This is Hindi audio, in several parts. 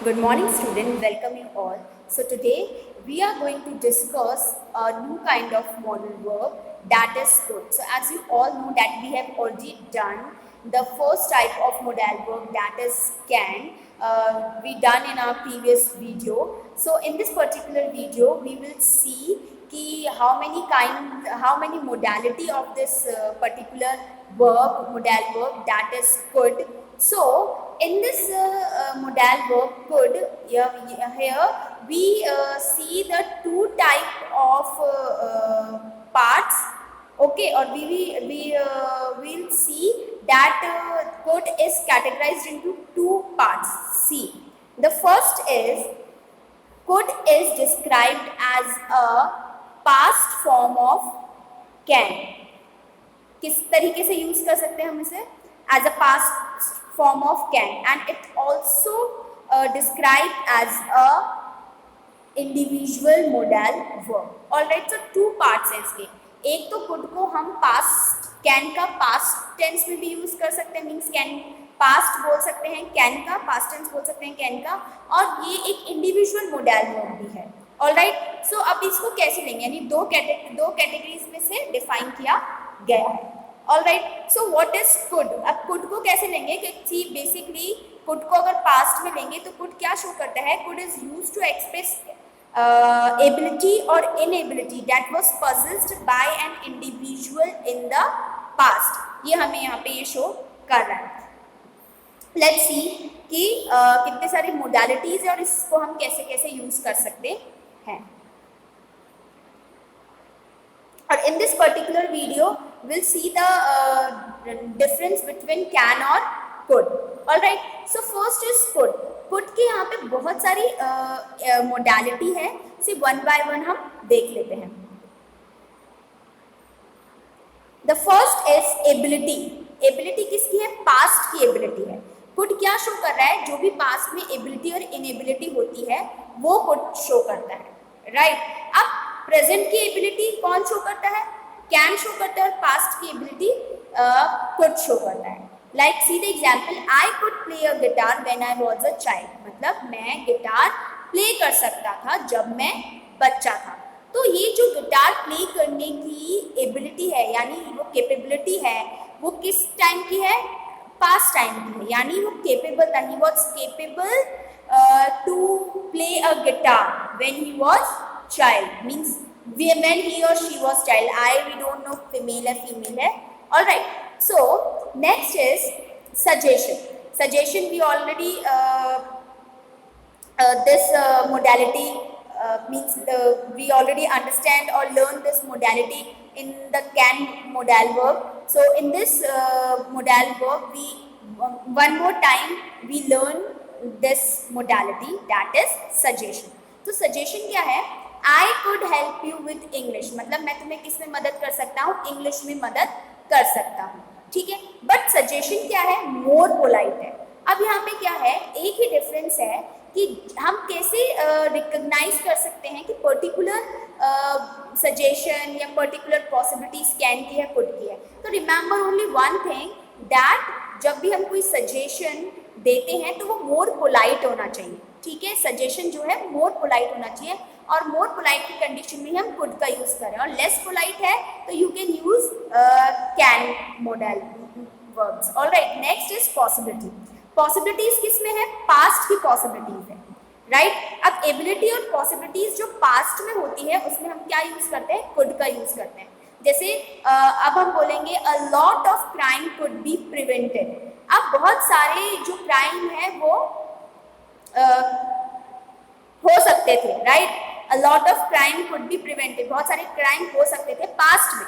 Good morning, student. Welcome you all. So today we are going to discuss a new kind of modal verb that is could. So as you all know that we have already done the first type of modal verb that is can. We done in our previous video. So in this particular video we will see कि how many modality of this particular modal verb that is could. So in this modal verb could, here we see the two type of parts. Okay, or we will see that could is categorized into two parts. See, the first is could is described as a past form of can. किस तरीके से यूज कर सकते हैं हम इसे? As a past form of can, and it also described as a individual modal verb. Alright, so two parts हैं इसके. एक तो could को हम past can का past tense में भी यूज कर सकते हैं, मीन्स can past बोल सकते हैं, can का past tense बोल सकते हैं can का, और ये एक individual modal verb भी है. Alright, so अब इसको कैसे लेंगे, यानी दो कैटेगरीज में से डिफाइन किया गया है. Alright, so what is could? अब could को कैसे लेंगे कि बेसिकली could को अगर past में लेंगे तो could क्या शो करता है? Could is used to express ability or inability that was possessed by an individual in the past. ये हमें यहाँ पे ये शो कर रहा है. Let's see कि कितने सारी modalities है और इसको हम कैसे कैसे यूज कर सकते हैं. और in this particular video we'll see the difference between can और could. Alright, so first is could. could के यहाँ पे बहुत सारी modality है, सिर्फ one by one हम देख लेते हैं. The first is ability. ability किसकी है? past की ability है. could क्या शो कर रहा है? जो भी past में ability और inability होती है वो could शो करता है. right, अब प्रेजेंट की एबिलिटी कौन शो करता है? कैन शो करता है, और पास्ट की एबिलिटी कुड शो करता है. Like see the example, I could play a guitar when I was a child. मतलब मैं गिटार प्ले कर सकता था जब मैं बच्चा था. तो ये जो गिटार प्ले करने की एबिलिटी है, यानी वो कैपेबिलिटी है, वो किस टाइम की है? पास्ट टाइम की है. यानी वो केपेबल था, ही was capable to play a guitar when he was child, means when he or she was child. We don't know female है female है. All right, so next is suggestion. Suggestion we already this modality means we already understand or learn this modality in the can modal verb. So in this modal verb we one more time we learn this modality, that is suggestion. तो suggestion क्या है? I could help you with English. मतलब मैं तुम्हें किस में मदद कर सकता हूँ? इंग्लिश में मदद कर सकता हूँ. ठीक है, बट सजेशन क्या है? मोर पोलाइट है. अब यहाँ पे क्या है? एक ही डिफरेंस है कि हम कैसे रिकॉग्नाइज कर सकते हैं कि पर्टिकुलर सजेशन या पर्टिकुलर पॉसिबिलिटीज कैन की है, कुड की है. तो remember only one thing, that जब भी हम कोई सजेशन देते हैं तो वो मोर पोलाइट होना चाहिए. ठीक है, सजेशन जो है मोर पोलाइट होना चाहिए, और मोर पोलाइट की कंडीशन में हम कुड का यूज करें, और लेस पोलाइट है तो you can use can modal verbs. Alright, next is possibility. Possibilities किस में है? पास्ट की पॉसिबिलिटीज है. राइट, अब एबिलिटी और पॉसिबिलिटीज जो पास्ट में होती है उसमें हम क्या यूज करते हैं? कुड का यूज करते हैं. जैसे अब हम बोलेंगे a lot of crime could be prevented. अब बहुत सारे जो क्राइम है वो हो सकते थे. Right, a lot of crime could be prevented. बहुत सारे क्राइम हो सकते थे पास्ट में.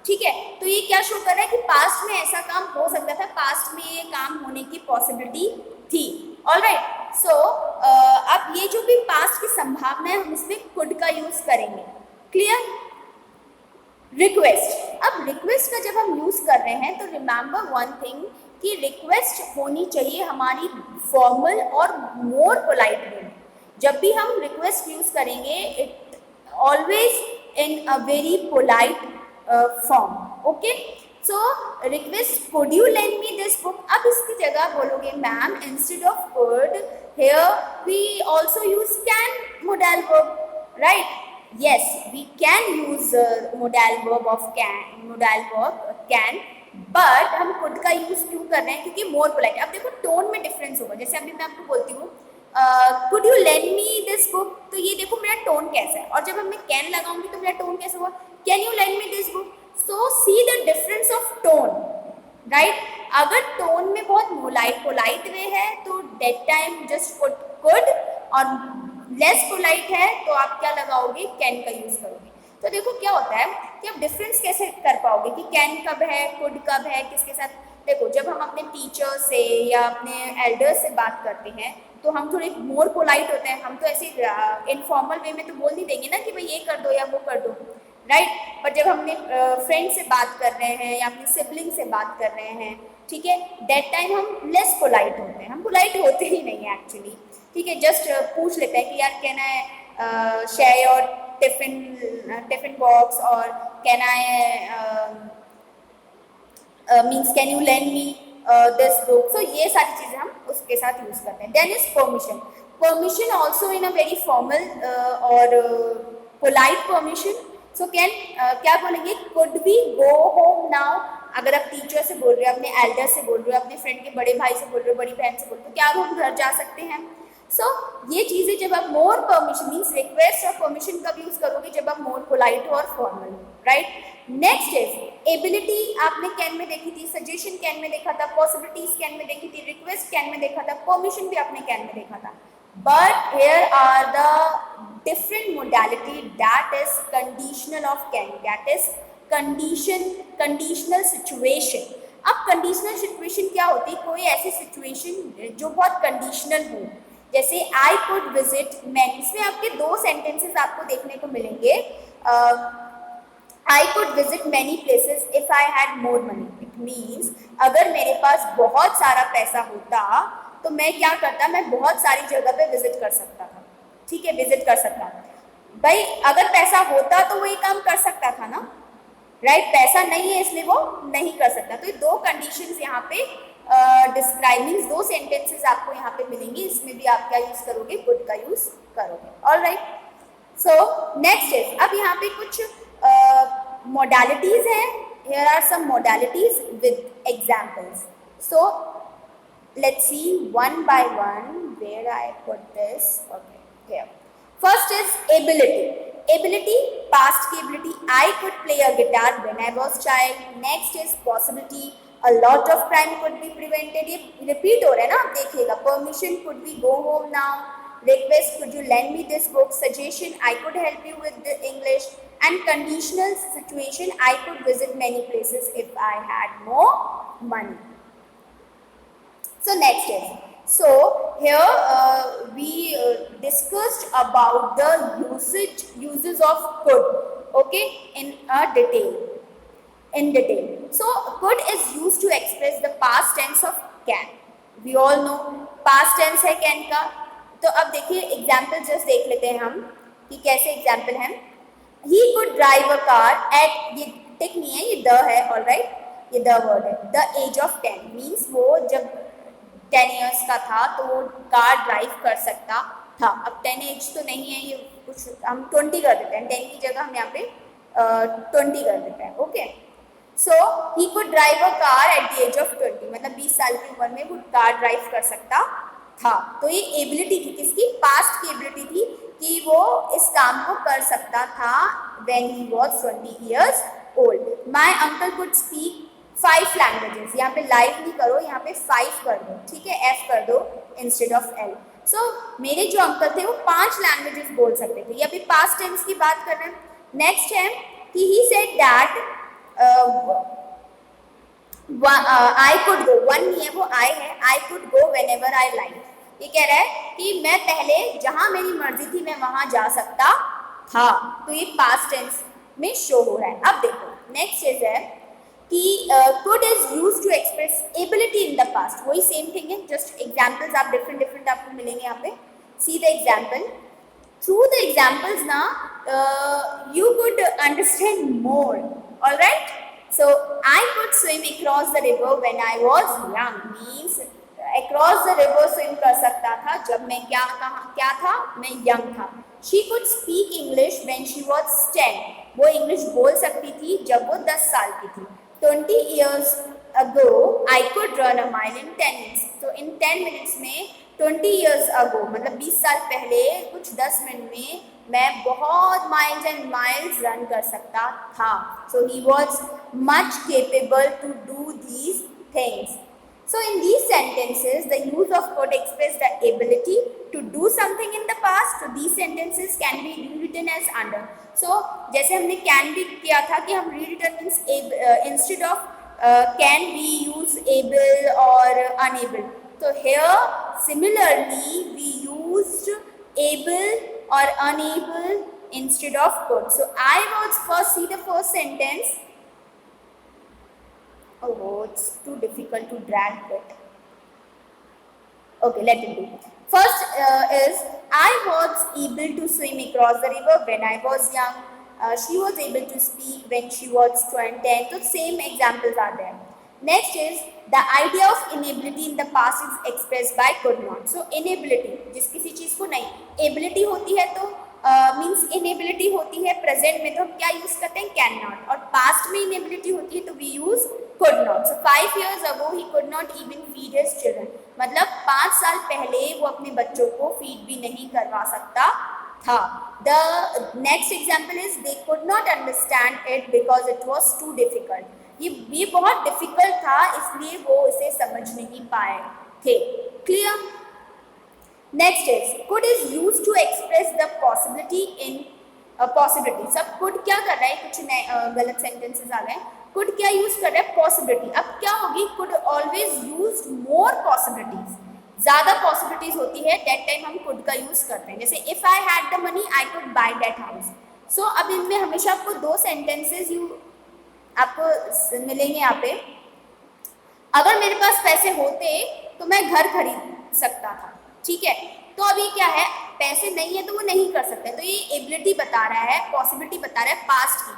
ठीक है, तो ये क्या शो कर रहा है कि पास्ट में ऐसा काम हो सकता था, पास्ट में ये काम होने की पॉसिबिलिटी थी. ऑलराइट, सो अब ये जो भी पास्ट की संभावना है हम इसमें कुड का यूज करेंगे. क्लियर? रिक्वेस्ट. अब रिक्वेस्ट का जब हम यूज कर रहे हैं तो रिमेंबर वन थिंग कि रिक्वेस्ट होनी चाहिए हमारी फॉर्मल और मोर पोलाइट वे में. जब भी हम रिक्वेस्ट यूज करेंगे it always in a very polite form. Okay, so request could you lend me this book. अब इसकी जगह बोलोगे ma'am instead of could here we also use can modal verb, right? Yes, we can use modal verb of can, but हम could का यूज क्यों कर रहे हैं? क्योंकि मोर पोलाइट। अब देखो टोन में डिफरेंस होगा। जैसे अभी मैं आपको बोलती हूँ could you lend me this book, तो ये देखो मेरा टोन कैसा है, और जब मैं कैन लगाऊंगी तो मेरा टोन कैसा हुआ? Can you lend me this book. So see the difference of tone, right? अगर टोन में बहुत पोलाइट वे है तो that time just put could, और लेस पोलाइट है तो आप क्या लगाओगे? कैन का यूज करोगे। तो देखो क्या होता है कि आप डिफरेंस कैसे कर पाओगे कि कैन कब है, कुड कब है, किसके साथ। देखो जब हम अपने टीचर से या अपने एल्डर्स से बात करते हैं तो हम थोड़े मोर पोलाइट होते हैं। हम तो ऐसे इनफॉर्मल वे में तो बोल नहीं देंगे ना कि भाई ये कर दो या वो कर दो, राइट? पर जब हम अपने फ्रेंड से बात कर रहे हैं या अपने सिबलिंग से बात कर रहे हैं, ठीक है, दैट टाइम हम लेस पोलाइट होते हैं। हम पोलाइट होते ही नहीं है एक्चुअली, ठीक है। जस्ट पूछ लेते हैं कि यार can I share your tiffin box, और can I means can you lend me this book. So ये सारी चीज़ें हम उसके साथ यूज करते हैं। Then is permission. Permission also in a very formal और पोलाइट परमिशन। सो कैन क्या बोलेंगे? Could we go home now. अगर आप टीचर से बोल रहे हो, अपने एल्डर से बोल रहे हो, अपने फ्रेंड के बड़े भाई से बोल रहे हो, बड़ी बहन से बोल रहे हो, क्या हम घर जा सकते हैं? सो ये चीज़ें जब आप मोर परमिशन मीन्स रिक्वेस्ट और परमिशन कब यूज करोगे? जब आप मोर पोलाइट हो और फॉर्मल हो, राइट? Next is ability. आपने कैन में देखी थी, सजेशन कैन में देखा था, पॉसिबिलिटीज कैन में देखी थी, रिक्वेस्ट कैन में देखा था, परमिशन भी आपने कैन में देखा था। But here are the different modality that is conditional of can, that is conditional situation. अब कंडीशनल सिचुएशन क्या होती है? कोई ऐसी सिचुएशन जो बहुत कंडीशनल हो, जैसे आई कुड विजिट मैनी। इसमें आपके दो सेंटेंसेस आपको देखने को मिलेंगे। I could visit many places if I had more money. It means अगर मेरे पास बहुत सारा पैसा होता तो मैं क्या करता? मैं बहुत सारी जगह पे विजिट कर सकता था, ठीक है, विजिट कर सकता। भाई अगर पैसा होता तो वो ये काम कर सकता था ना, राइट? पैसा नहीं है इसलिए वो नहीं कर सकता। तो ये दो कंडीशंस यहाँ पे डिस्क्राइबिंग, दो सेंटेंसेस आपको यहाँ पे मिलेंगे। इसमें भी आप क्या यूज करोगे? कुड का यूज करोगे। ऑलराइट, सो नेक्स्ट इज, अब यहाँ पे कुछ modalities हैं। Here are some modalities with examples. So let's see one by one where I put this. Okay, here. First is ability. Ability, past की ability. I could play a guitar when I was child. Next is possibility. A lot of crime could be prevented. ये repeat हो रहा है ना, आप देखिएगा। Permission, could we go home now? Request, could you lend me this book? Suggestion, I could help you with the English. And conditional situation, I could visit many places if I had more money. So next is, so here we discussed about the uses of could, okay, in detail. So could is used to express the past tense of can. We all know past tense है can का। तो अब देखिए एग्जाम्पल जस्ट देख लेते हैं हम कि कैसे एग्जाम्पल हैं। He could drive a car at, ये टिक नहीं है, ये द है, ऑल राइट, ये द वर्ड है। द एज ऑफ 10 मीन्स वो जब 10 years का था तो वो कार ड्राइव कर सकता था। अब 10 एज तो नहीं है, ये कुछ हम 20 कर देते हैं। 10 की जगह हम यहाँ पे 20 कर देते हैं। Okay, so he could drive a car at the age of 20, मतलब 20 साल की उम्र में वो कार ड्राइव कर सकता था। तो ये एबिलिटी थी, किसकी? पास्ट की एबिलिटी थी कि वो इस काम को कर सकता था when he was 20 years old. My uncle could speak 5 languages. यहाँ पे लाइव नहीं करो, यहाँ पे 5 कर दो, ठीक है, F कर दो इंस्टेड ऑफ L. सो मेरे जो अंकल थे वो 5 लैंग्वेजेस बोल सकते थे। ये अभी पास्ट टेंस की बात कर रहे हैं। नेक्स्ट है कि he said that I could go, one नहीं है, वो I है, I could go whenever I like. ये कह रहा है कि मैं पहले जहां मेरी मर्जी थी मैं वहां जा सकता था। तो ये पास्ट टेंस में शो हो रहा है। अब देखो नेक्स्ट चीज है कि could is used to express ability in the past. वही सेम थिंग है, जस्ट एग्जांपल्स आप डिफरेंट आपको मिलेंगे यहाँ पे। See the example, through the examples ना you could understand more. All right, so I could swim across the river when I was young means across the river swim कर सकता था जब मैं क्या था, मैं यंग था। She could speak English when she was 10, वो इंग्लिश बोल सकती थी जब वो 10 साल की थी। 20 years ago I could run a mile in 10 minutes, तो इन 10 मिनट्स में 20 years ago मतलब 20 साल पहले कुछ 10 मिनट में मैं बहुत माइल्स एंड माइल्स रन कर सकता था। So he was much capable to do these things. So in these sentences, the use of could express the ability to do something in the past. So these sentences can be rewritten as under. So जैसे हमने can भी किया था कि हम rewritten means instead of can we use able or unable. So here similarly we used able or unable instead of could. So I was first, see the first sentence. Oh, it's too difficult to drag it. Okay, let it be. First is I was able to swim across the river when I was young. She was able to speak when she was 10. So same examples are there. Next is the idea of inability in the past is expressed by could not. So inability, जिस किसी चीज को नहीं, ability होती है तो मीन्स इनेबिलिटी होती है प्रेजेंट में तो हम क्या यूज करते हैं, कैन नॉट, और पास्ट में इनेबिलिटी होती है तो we use could not. So 5 years ago he could not even feed his children, मतलब 5 साल पहले वो अपने बच्चों को फीड भी नहीं करवा सकता था। The next example is they could not understand it because it was too difficult, ये बहुत डिफिकल्ट था इसलिए वो इसे समझ नहीं पाए थे। Clear? Next is could is used to express the possibility in possibility. सब could क्या कर रहा है, कुछ नए गलत सेंटेंसेस आ गए। could क्या यूज कर रहा है, possibility। अब क्या होगी, could always use more possibilities, ज्यादा possibilities होती है, that time हम could का यूज करते हैं। जैसे if I had the money I could buy that house। so अब इनमें हमेशा आपको दो सेंटेंसेस आपको मिलेंगे यहाँ पे। अगर मेरे पास पैसे होते तो मैं घर खरीद सकता था, ठीक है। तो अभी क्या है, पैसे नहीं है तो वो नहीं कर सकते, तो ये एबिलिटी बता रहा है, पॉसिबिलिटी बता रहा है पास्ट की।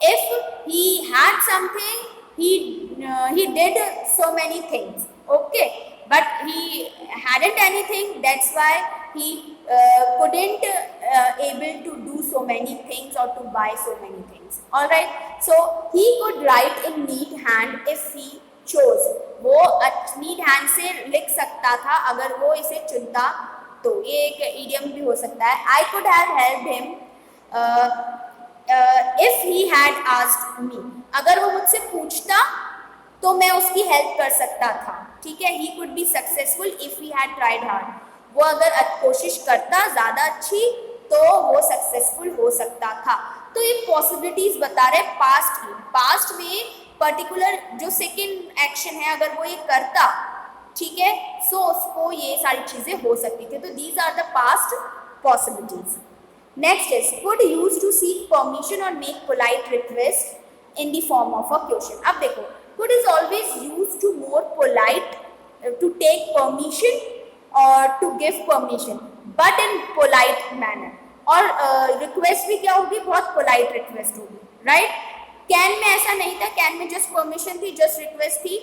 If he had something he did so many things, okay, but he hadn't anything, that's why he couldn't able to do so many things or to buy so many things. All right, so he could write in neat hand if he chose, वो नीट हैंड से लिख सकता था अगर वो इसे चुनता तो। ये एक इडियम भी हो सकता है। I could have help him if he had asked me, अगर वो मुझसे पूछता तो मैं उसकी हेल्प कर सकता था, ठीक है। He could be successful if he had tried hard, वो अगर कोशिश करता ज़्यादा अच्छी तो वो सक्सेसफुल हो सकता था। तो ये पॉसिबिलिटीज बता रहे पास्ट की, पास्ट में पर्टिकुलर जो सेकेंड एक्शन है अगर वो ये करता, ठीक है, सो उसको ये सारी चीजें हो सकती थी। तो these are the past possibilities. Next is could use to seek permission और make polite request in the form of a question. अब देखो, could is always use to more polite to take permission और to give permission, but in polite manner. और रिक्वेस्ट भी क्या होगी, बहुत पोलाइट रिक्वेस्ट होगी, राइट। कैन में ऐसा नहीं था, कैन में जस्ट परमिशन थी, जस्ट रिक्वेस्ट थी।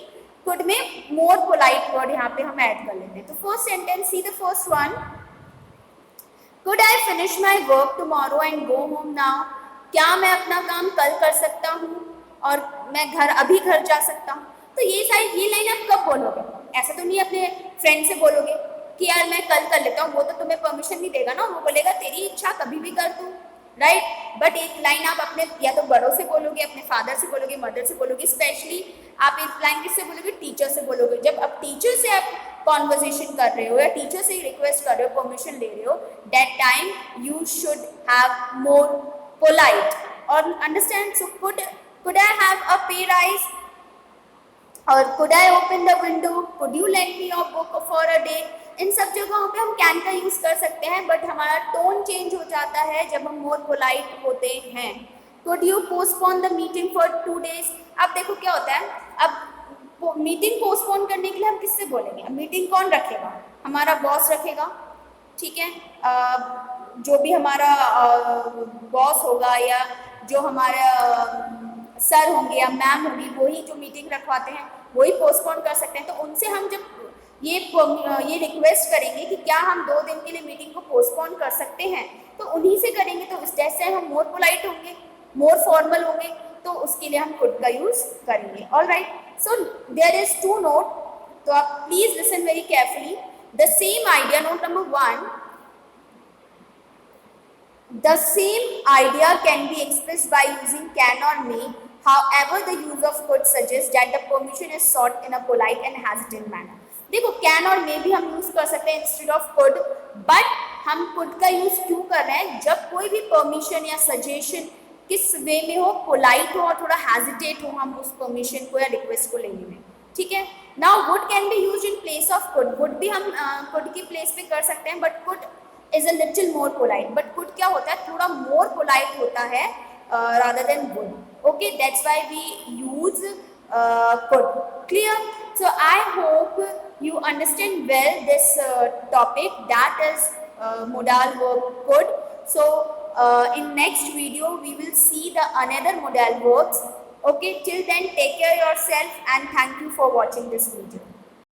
कुड में मोर पोलाइट वर्ड यहाँ पे हम ऐड कर लेते हैं। तो first sentence, see the first one, could I finish my work tomorrow and go home now, क्या मैं अपना काम कल कर सकता हूँ और मैं अभी घर जा सकता हूँ। तो ये लाइन आप कब बोलोगे, ऐसा तो नहीं अपने फ्रेंड से बोलोगे कि यार मैं कल कर लेता हूँ, वो तो तुम्हें परमिशन नहीं देगा ना, वो बोलेगा तेरी इच्छा कभी भी कर तू, राइट। बट एक लाइन आप अपने या तो बड़ों से बोलोगे, अपने फादर से बोलोगे, मदर से बोलोगे, स्पेशली आप एक लाइन किससे बोलोगे, टीचर से बोलोगे। जब अब टीचर से आप कॉन्वर्सेशन कर रहे हो या टीचर से रिक्वेस्ट कर रहे हो, परमिशन ले रहे हो, that time you should have more polite और understand. So could I have a pay rise और could I open the window, could you lend me your book for a day. इन सब जगहों पे हम कैन का यूज कर सकते हैं, बट हमारा टोन चेंज हो जाता है जब हम मोर पोलाइट होते हैं। Could you postpone the meeting for 2 days। अब देखो क्या होता है, अब मीटिंग पोस्टपोन करने के लिए हम किससे बोलेंगे, अब मीटिंग कौन रखेगा, हमारा बॉस रखेगा, ठीक है। जो भी हमारा बॉस होगा या जो हमारा सर होंगे या मैम होगी, वही जो मीटिंग रखवाते हैं वही पोस्टपोन कर सकते हैं। तो उनसे हम जब ये रिक्वेस्ट करेंगे कि क्या हम 2 दिन के लिए मीटिंग को पोस्टपोन कर सकते हैं, तो उन्हीं से करेंगे, तो इस जैसे हम मोर पोलाइट होंगे, मोर फॉर्मल होंगे, तो उसके लिए हम कुड का यूज करेंगे। Alright, so there is 2 note, तो आप please listen very carefully. The same idea, note number 1, the same idea can be expressed by using can or may. However, the use of could suggests that the permission is sought in a polite and hesitant manner. देखो can और may भी हम यूज कर सकते हैं इंस्टेड ऑफ could, बट हम could का यूज क्यों कर रहे हैं? जब कोई भी परमिशन या सजेशन किस वे में हो, पोलाइट हो और थोड़ा हेजिटेट हो हम उस परमिशन को या रिक्वेस्ट को लेने में, ठीक है। Now would can be use in place of could, would भी हम कुड की प्लेस पे कर सकते हैं, but could is a little more polite, but could क्या होता है, थोड़ा more polite होता है rather than would. Okay, that's why we use could. Clear? So I hope you understand well this topic, that is modal verb could. So in next video we will see the another modal verbs. Okay, till then take care yourself and thank you for watching this video.